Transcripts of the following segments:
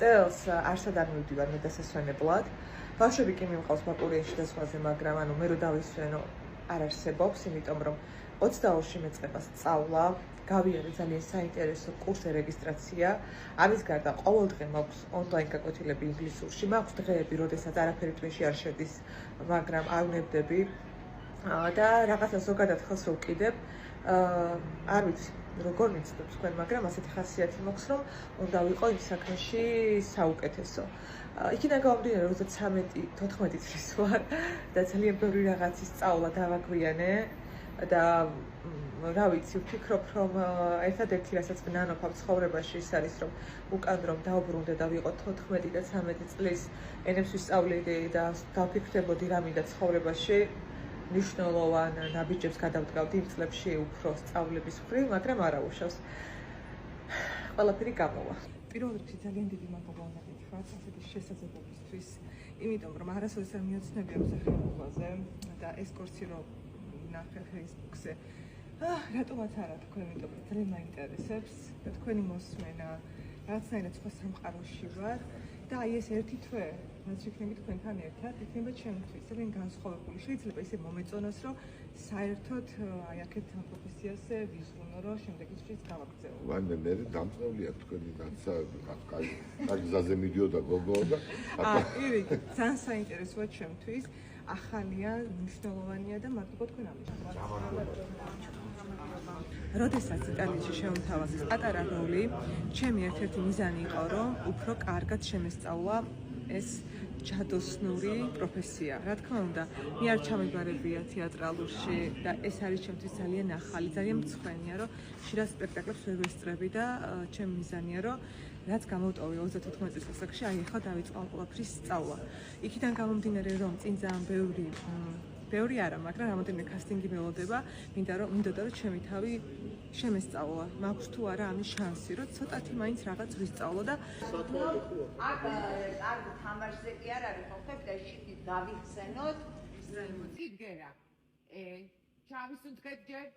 წელს არსად არ მივდივარ მე დასასვენებლად. ბავშვები კი მიმყავს ბაკურიაში და სხვაზე, მაგრამ ანუ მე რო დავისვენო არ არსებობს, იმიტომ რომ 22-ში მეწყება სწავლა, გავიარე ძალიან საინტერესო კურსზე რეგისტრაცია. ამის გარდა ყოველდღე მაქვს ონლაინ გაკვეთილები ინგლისურში, მაქვს დღეები, როდესაც არაფერი თვეში არ შედის, მაგრამ არ ვნებდები და რაღაცა ზოგადად ხელს რო ვკიდებ, არ ვიცი, როგორ მიცდებ თქვენ, მაგრამ ასეთი ხასიათი მაქვს, რომ უნდა ვიყო იმ საქმეში საუკეთესო. იქიდან გამომდინარე, როცა 13-14 წლის ვარ და ძალიან ბევრი რაღაცის სწავლა დავაგვიანე და რა ვიცი, ვფიქრობ, რომ ერთადერთი რასაც ვნანობ ამ ცხოვრებაში ის არის, რომ უკან რომ დავბრუნდე და ვიყო 14 და 13 წლის ენებს ვისწავლიდე და დავფიქრდებოდი რა მინდა ცხოვრებაში, მნიშვნელოვან ნაბიჯებს გადავდგავდი იმ წლებში უფრო სწავლების მხრივ, მაგრამ არა უშავს. ყველაფერი გამოვა. პირველ რიგში ძალიან დიდი მადლობა უნდა გითხრათ ასეთი შესაძლებლობისთვის, იმიტომ რომ არასოდეს არ მიოცნებია მსახიობობაზე და ეს კურსი რომ ნახე Facebook-ზე. რატომაც არა თქვენ, იმიტომ რომ ძალიან მაინტერესებს და თქვენი მოსმენა, რაღაცნაირად სხვა სამყაროში ვარ და აი ეს ერთი თვე, რაც შექმნები თქვენთან ერთად, იქნება ჩემთვის ძალიან განსხვავებული. შეიძლება ისე მომეწონოს, რომ საერთოდ აი აქეთ ამ პროფესიაზე ვიზრუნო, რომ შემდეგი წელს გავაგრძელო. ვანე მე დამწნეულია თქვენი დაცა, კაი გზაზე მიდიოდა გოგო და ირიკ, ძალიან საინტერესოა ჩემთვის, ახალია, მნიშვნელოვანია და მადლობა თქვენ ამისთვის. როდესაც იტალიაში შემოთავაზეს პატარა როლი, ჩემი ერთ-ერთი მიზანი იყო, რომ უფრო კარგად შემესწავლა ეს ჯადოსნური პროფესია. რა თქმა უნდა, მე არ ჩამებარებია თეატრალურში და ეს არის ჩემთვის ძალიან ახალი, ძალიან მწვენია, რომ ხშირად სპექტაკლებს ვერ ვესწრები და ჩემი მიზანია, რომ რაც გამოვტოვე 34 წლის ასაკში, აი ახლა დავიწყო ამ ყველაფრის სწავლა. იქიდან გამომდინარე, რომ წინ ძალიან ბევრი არა, მაგრამ რამოდენიმე კასტინგი ველოდება, მინდოდა რომ ჩემი თავი შემესწავლა. მაქვს თუ არა ამის შანსი, რომ ცოტათი მაინც რაღაც ვისწავლო და აქ კარგ თამაშზე კი არ არის, ხო ხებთ და შიტი დავიხსენოთ. იდგერა. ჩავისუნთქეთ ჯერ.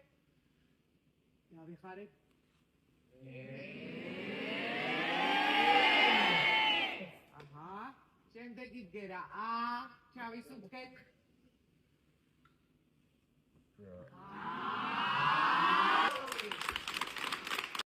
დავიხარეთ. აჰა, შემდეგ იდგერა. ჩავისუნთქეთ.